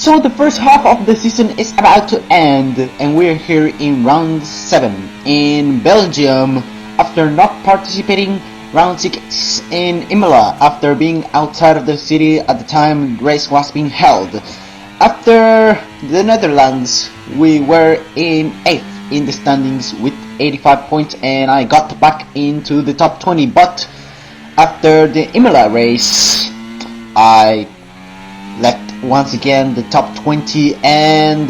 So the first half of the season is about to end, and we're here in round 7 in Belgium after not participating round 6 in Imola after being outside of the city at the time the race was being held. After the Netherlands, we were in 8th in the standings with 85 points, and I got back into the top 20, but after the Imola race I left once again the top 20, and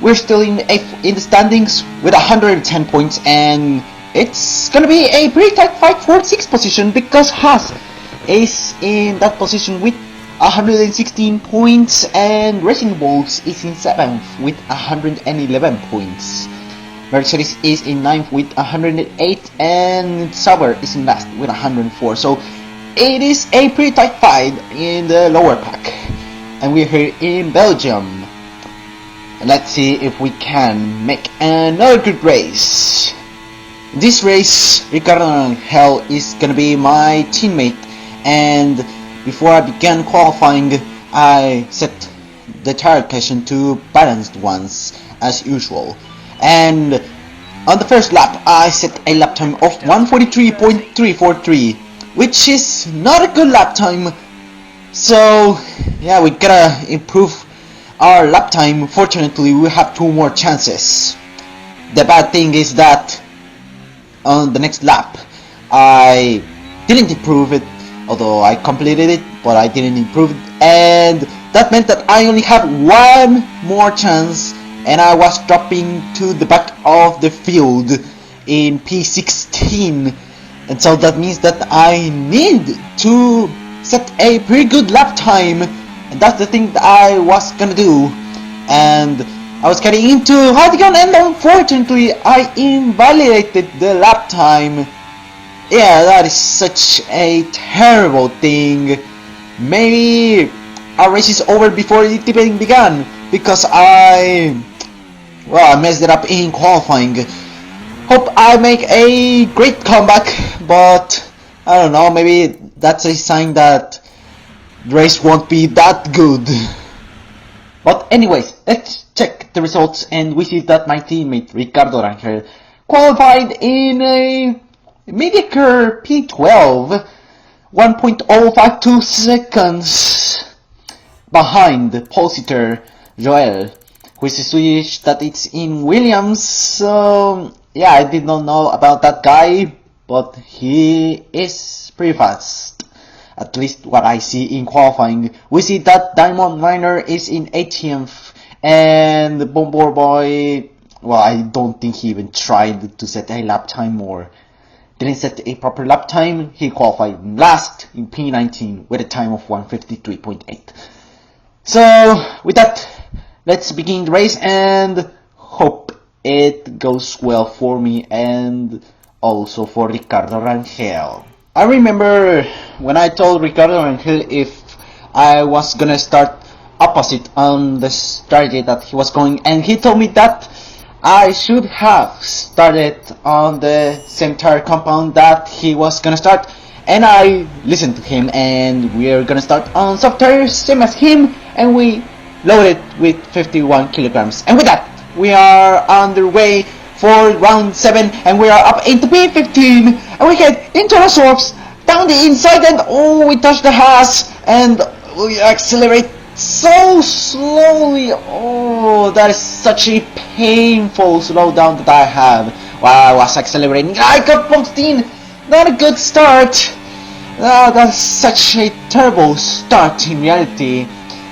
we're still in 8th in the standings with 110 points, and it's gonna be a pretty tight fight for 6th position because Haas is in that position with 116 points and Racing Bulls is in 7th with 111 points. Mercedes is in 9th with 108 and Sauber is in last with 104. So it is a pretty tight fight in the lower pack. And we're here in Belgium. Let's see if we can make another good race. This race, Ricardo Angel is gonna be my teammate, and before I began qualifying, I set the tire pressure to balanced ones as usual. And on the first lap, I set a lap time of 1:43.343, which is not a good lap time. So yeah, we gotta improve our lap time. Fortunately, we have 2 more chances. The bad thing is that on the next lap I didn't improve it, although I completed it, but I didn't improve it, and that meant that I only have 1 more chance, and I was dropping to the back of the field in P16, and so that means that I need to set a pretty good lap time, and that's the thing that I was gonna do. And I was getting into Hardigan, and unfortunately I invalidated the lap time. Yeah, that is such a terrible thing. Maybe our race is over before it even began because I messed it up in qualifying. Hope I make a great comeback, but I don't know, maybe that's a sign that the race won't be that good. But anyways, let's check the results, and we see that my teammate Ricardo Rangel qualified in a mediocre P12, 1.052 seconds behind the pole sitter Joel, who is a Swedish that it's in Williams. So yeah, I did not know about that guy, but he is pretty fast, at least what I see in qualifying. We see that Diamond Miner is in 18th, and the Bomber Boy, well, I don't think he even tried to set a lap time or didn't set a proper lap time. He qualified last in P19 with a time of 1:53.8. So with that, let's begin the race and hope it goes well for me and also for Ricardo Rangel. I remember when I told Ricardo Rangel if I was gonna start opposite on the strategy that he was going, and he told me that I should have started on the same tire compound that he was gonna start, and I listened to him, and we're gonna start on soft tires same as him, and we loaded with 51 kilograms. And with that, we are on the way for round 7, and we are up into P15, and we head into the swerves down the inside, and oh, we touch the Haas, and we accelerate so slowly. Oh, that is such a painful slowdown that I have while I was accelerating. I got boxed in. Not a good start. That's such a terrible start in reality,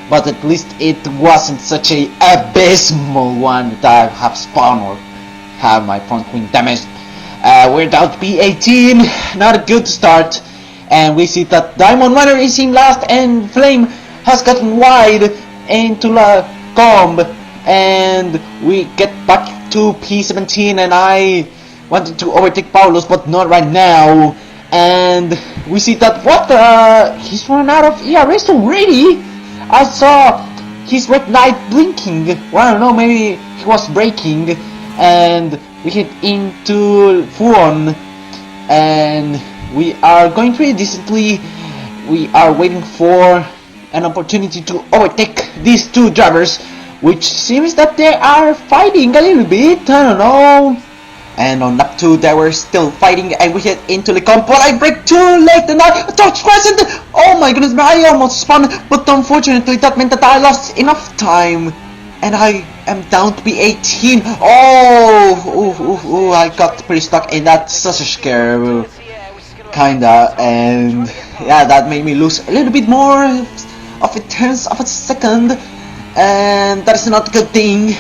but at least it wasn't such a abysmal one that I have spun or have my front wing damaged. We're down to P18, not a good start, and we see that Diamond Runner is in last, and Flame has gotten wide into the comb, and we get back to P17, and I wanted to overtake Paulos, but not right now. And we see that he's run out of ERS already. I saw his red light blinking. Well, I don't know, maybe he was braking, and we hit into Furon, and we are going pretty decently. We are waiting for an opportunity to overtake these two drivers, which seems that they are fighting a little bit, I don't know. And on lap 2 they were still fighting and we hit into the comp, but I brake too late and I touched crescent. Oh my goodness, I almost spun, but unfortunately that meant that I lost enough time and I am down to be 18. Oh, I got pretty stuck in that such a scare, kinda, and yeah, that made me lose a little bit more of a tenth of a second, and that is not a good thing.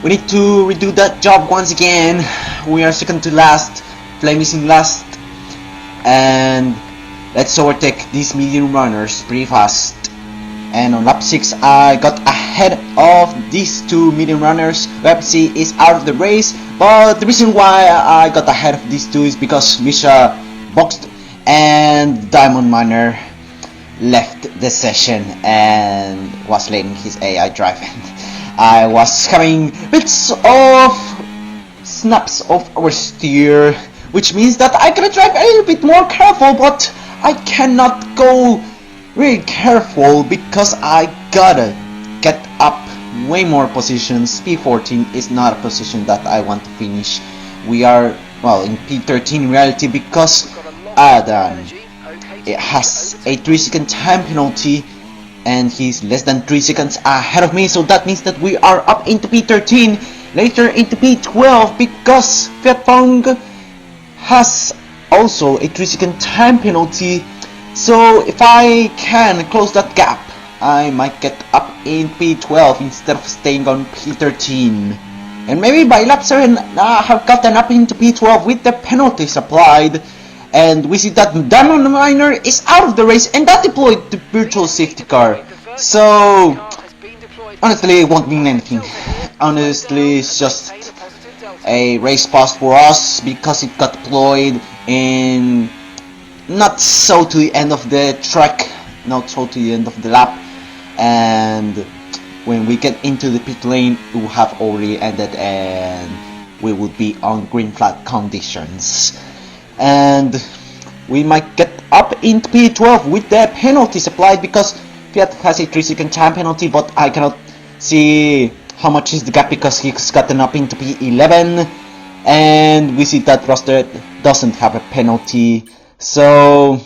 We need to redo that job once again. We are second to last, Flame is in last, and let's overtake these medium runners pretty fast. And on lap 6 I got ahead of these two medium runners. Pepsi is out of the race, but the reason why I got ahead of these two is because Misha boxed and Diamond Miner left the session and was letting his AI drive. I was having bits of snaps of oversteer, which means that I gotta drive a little bit more careful, but I cannot go really careful because I gotta get up way more positions. P14 is not a position that I want to finish. We are, well, in P13 in reality because Adam, it has a 3-second time penalty and he's less than 3 seconds ahead of me, so that means that we are up into P13, later into P12 because Fiat Fong has also a 3-second time penalty. So if I can close that gap, I might get up in P12 instead of staying on P13. And maybe by lap 7 I have gotten up into P12 with the penalties applied. And we see that Diamond Miner is out of the race and that deployed the virtual safety car. So honestly it won't mean anything. Honestly it's just a race pass for us because it got deployed in not so to the end of the track, not so to the end of the lap, and when we get into the pit lane it will have already ended and we would be on green flag conditions. And we might get up into P12 with the penalties applied because Fiat has a 3-second time penalty, but I cannot see how much is the gap because he's gotten up into P11 and we see that Roster doesn't have a penalty. So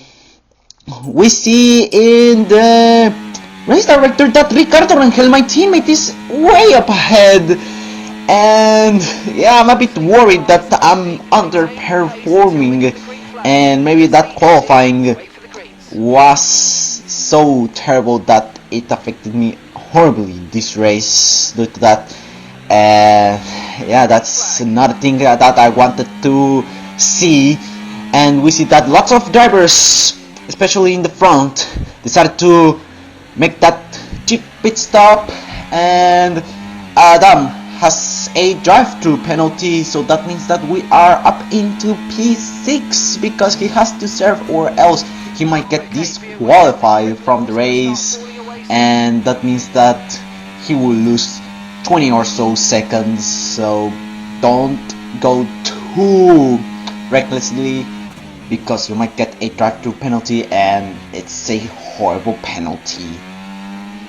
we see in the race director that Ricardo Rangel, my teammate, is way up ahead. And yeah, I'm a bit worried that I'm underperforming and maybe that qualifying was so terrible that it affected me horribly this race due to that. Yeah, that's another thing that I wanted to see. And we see that lots of drivers, especially in the front, decided to make that cheap pit stop, and Adam has a drive-through penalty, so that means that we are up into P6 because he has to serve or else he might get disqualified from the race, and that means that he will lose 20 or so seconds. So don't go too recklessly because you might get a drive-through penalty and it's a horrible penalty.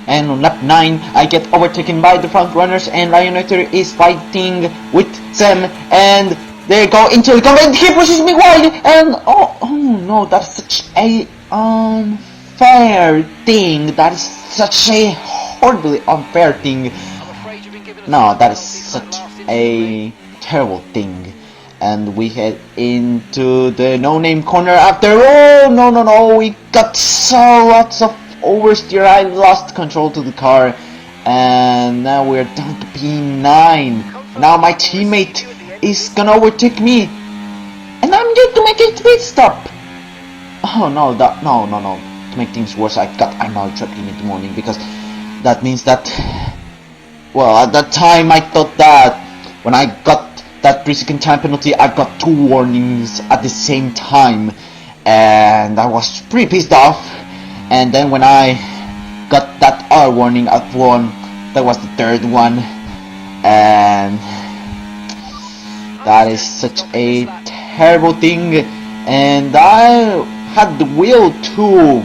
And on lap 9 I get overtaken by the front runners and Lionator is fighting with Sam and they go into the cover and he pushes me wide and oh no, that's such a unfair thing. That is such a horribly unfair thing. No, that is such a terrible thing. And we head into the no-name corner after. Oh no, we got so lots of oversteer. I lost control to the car and now we're down to P9. Now my teammate is gonna overtake me and I'm going to make a pit stop. Oh no, no. To make things worse, I got another trap in the morning because that means that, well, at that time I thought that when I got that 3-second time penalty I got 2 warnings at the same time and I was pretty pissed off. And then when I got that other warning at 1, that was the 3rd one, and that is such a terrible thing. And I had the will to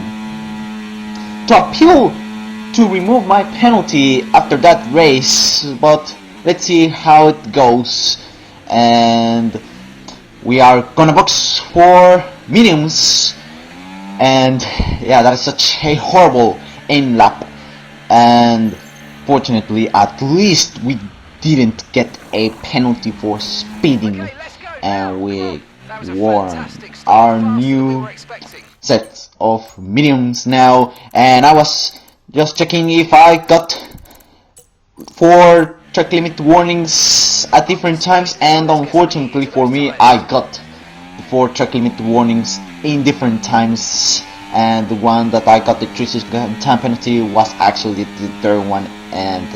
appeal to remove my penalty after that race, but let's see how it goes. And we are gonna box for mediums, and yeah, that is such a horrible aim lap. And fortunately, at least we didn't get a penalty for speeding, and we won our new set of mediums now. And I was just checking if I got 4 track limit warnings at different times, and unfortunately for me, I got 4 track limit warnings in different times, and the one that I got the 3-second time penalty was actually the third one, and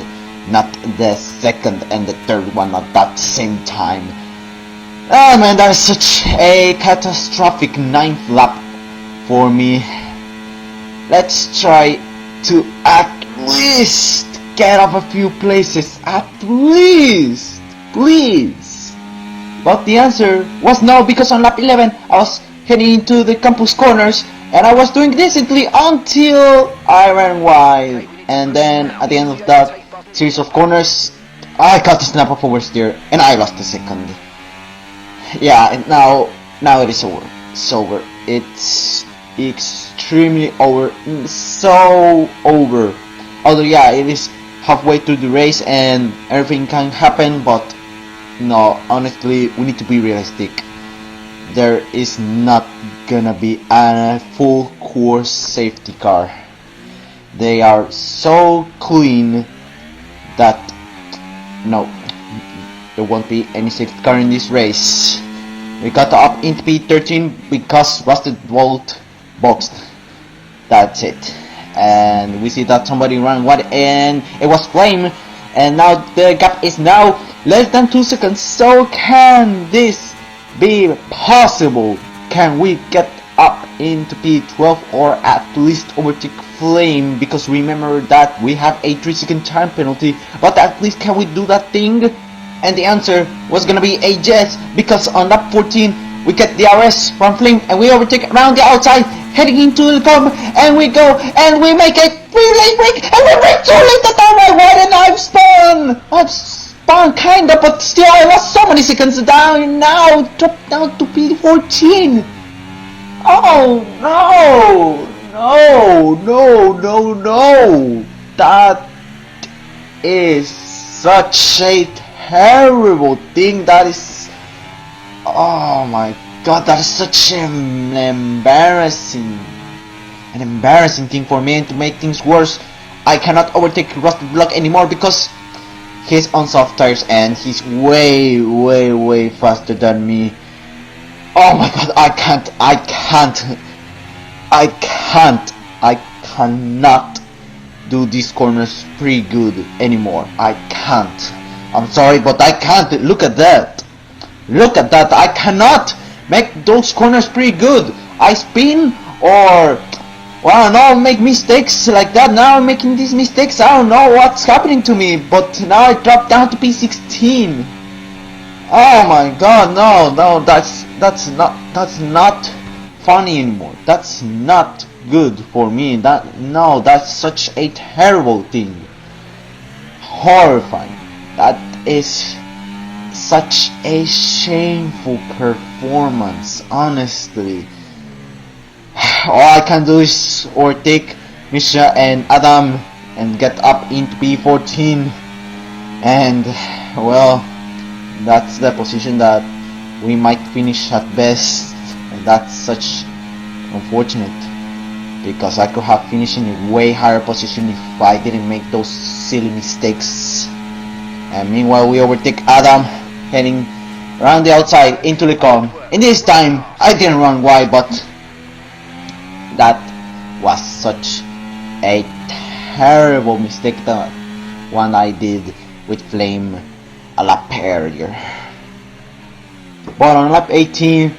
not the second and the third one at that same time. Oh man, that is such a catastrophic 9th lap for me. Let's try to at least get up a few places, at least, please. But the answer was no, because on lap 11 I was heading into the campus corners and I was doing decently until I ran wide, and then at the end of that series of corners I got the snap of oversteer and I lost the second. Yeah, and now it is over. It's over. It's extremely over. So over. Although yeah, it is halfway through the race and everything can happen, but no, honestly, we need to be realistic. There is not gonna be a full course safety car. They are so clean that no, there won't be any safety car in this race. We got up into P13 because Rusted Bolt boxed. That's it. And we see that somebody ran wide and it was Flame, and now the gap is now less than 2 seconds. So can this be possible? Can we get up into P12 or at least overtake Flame? Because remember that we have a 3-second time penalty, but at least can we do that thing? And the answer was gonna be a yes, because on lap 14 we get the RS from Flame and we overtake around the outside, heading into the curb, and we go and we make a relay break and we break too late at down my wide, and I've spun kinda, but still I lost so many seconds down. Now dropped down to P14. Oh no, that is such a terrible thing. That is, oh my god, that is such an embarrassing thing for me. And to make things worse, I cannot overtake Rusted Block anymore because he's on soft tires and he's way faster than me. Oh my god, I cannot do these corners pretty good anymore. I can't. I'm sorry, but I can't. Look at that. I cannot make those corners pretty good. I spin, or well, now I make mistakes like that. Now I'm making these mistakes. I don't know what's happening to me, but now I drop down to P16. Oh my god, no, that's not funny anymore. That's not good for me. That's such a terrible thing. Horrifying. That is such a shameful performance, honestly. All I can do is overtake Misha and Adam and get up into P14, and well, that's the position that we might finish at best, and that's such unfortunate, because I could have finished in a way higher position if I didn't make those silly mistakes. And meanwhile we overtake Adam heading around the outside into the cone, and this time I didn't run wide, but that was such a terrible mistake, the one I did with Flame a lap earlier. But on lap 18,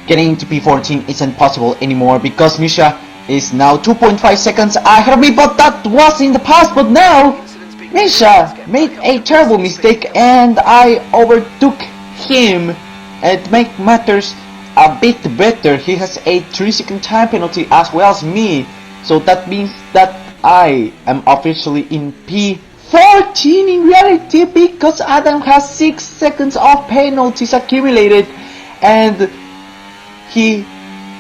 getting into P14 isn't possible anymore because Misha is now 2.5 seconds ahead of me, but that was in the past. But now Misha made a terrible mistake and I overtook him, and to make matters a bit better, he has a 3-second time penalty as well as me, so that means that I am officially in P14 in reality because Adam has 6 seconds of penalties accumulated and he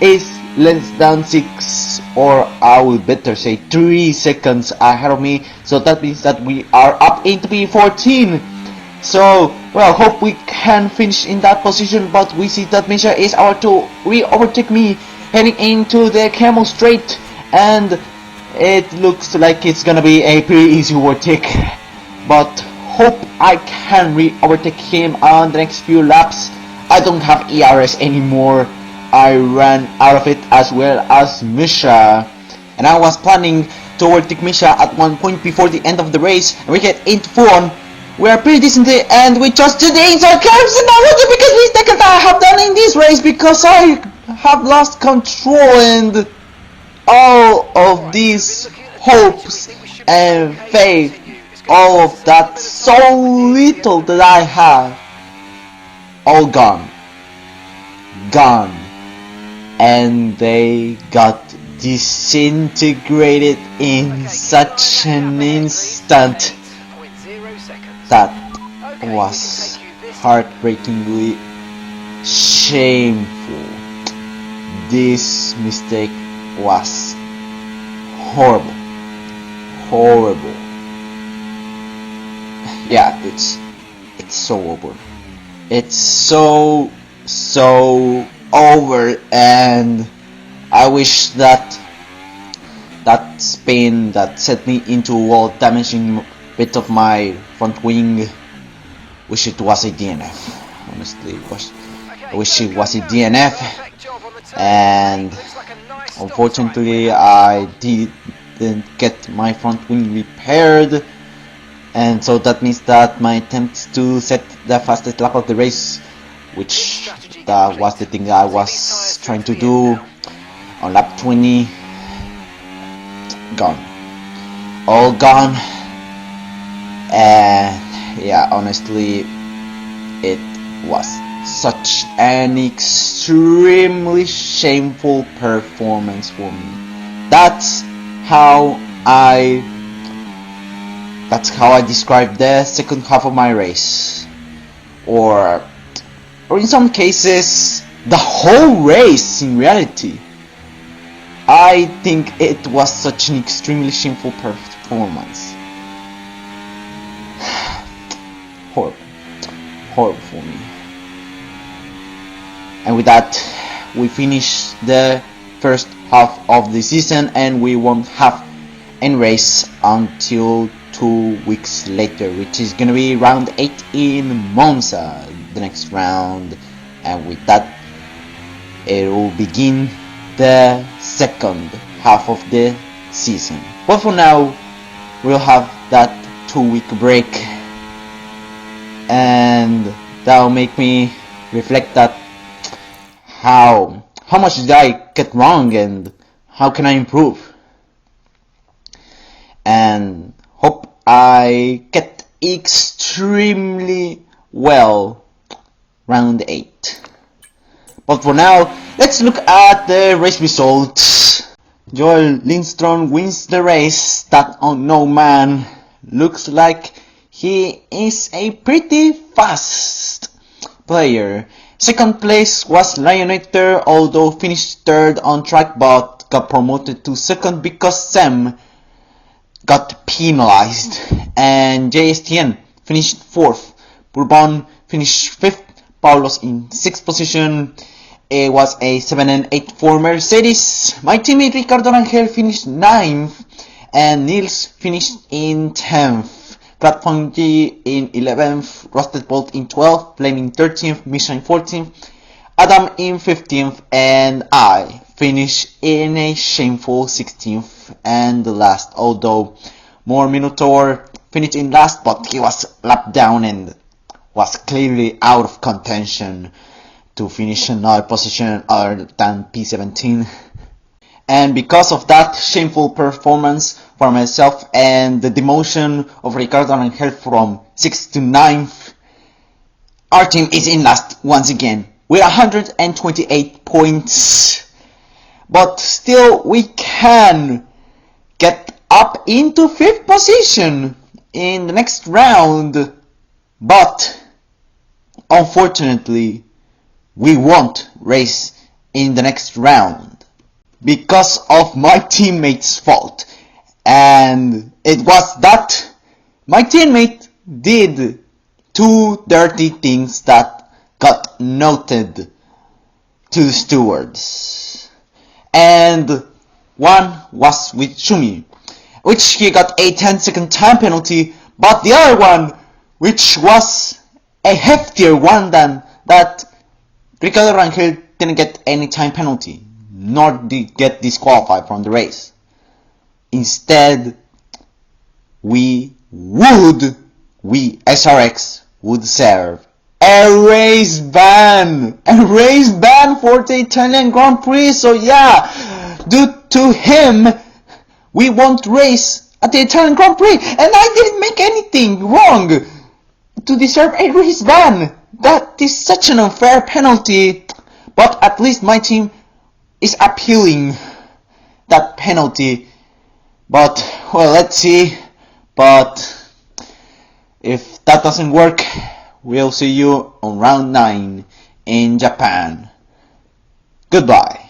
is less than 6, or I would better say 3 seconds ahead of me, so that means that we are up into P14. So, well, hope we can finish in that position, but we see that Misha is about to overtake me heading into the Camel Strait, and it looks like it's gonna be a pretty easy overtake, but hope I can overtake him on the next few laps. I don't have ERS anymore. I ran out of it as well as Misha, and I was planning to overtake Misha at one point before the end of the race, and we get into full-on. We are pretty decently, and we just did the inside curves, and I want to because mistakes I have done in this race because I have lost control, and all of these hopes and faith, all of that so little that I have, all gone, and they got disintegrated in such an instant. That was heartbreakingly shameful. This mistake was horrible. Yeah, it's so over. It's so over, and I wish that spin that set me into a wall, damaging bit of my front wing, wish it was a DNF. Honestly, I wish it was a DNF, and unfortunately I didn't get my front wing repaired, and so that means that my attempts to set the fastest lap of the race, which that was the thing I was trying to do on lap 20, gone, all gone. And yeah, honestly, it was such an extremely shameful performance for me. That's how I describe the second half of my race, or in some cases the whole race. In reality, I think it was such an extremely shameful performance. Horrible for me. And with that, we finish the first half of the season, and we won't have any race until 2 weeks later, which is gonna be round 8 in Monza, the next round. And with that, it will begin the second half of the season. But for now, we'll have that 2-week break, and that'll make me reflect that how much did I get wrong and how can I improve, and hope I get extremely well round 8. But for now, let's look at the race results. Joel Lindstrom wins the race. That unknown man looks like he is a pretty fast player. Second place was Lionator, although finished third on track but got promoted to second because Sam got penalized. And JSTN finished fourth. Bourbon finished fifth. Paulos in sixth position. It was a 7 and 8 for Mercedes. My teammate Ricardo Rangel finished 9th, and Nils finished in 10th. Platform G in 11th, Rusted Bolt in 12th, Flame in 13th, Misha in 14th, Adam in 15th, and I finished in a shameful 16th and last, although More Minotaur finished in last, but he was lapped down and was clearly out of contention to finish another position other than P17. And because of that shameful performance for myself and the demotion of Ricardo Rangel from 6th to 9th, our team is in last once again with 128 points. But still we can get up into 5th position in the next round. But unfortunately, we won't race in the next round because of my teammate's fault. And it was that my teammate did 2 dirty things that got noted to the stewards. And one was with Shumi, which he got a 10-second time penalty, but the other one, which was a heftier one than that, Ricardo Rangel didn't get any time penalty, nor did get disqualified from the race. Instead, we SRX would serve a race ban for the Italian Grand Prix. So yeah, due to him, we won't race at the Italian Grand Prix, and I didn't make anything wrong to deserve a race ban. That is such an unfair penalty, but at least my team is appealing that penalty. But well, let's see. But if that doesn't work, we'll see you on round 9 in Japan. Goodbye.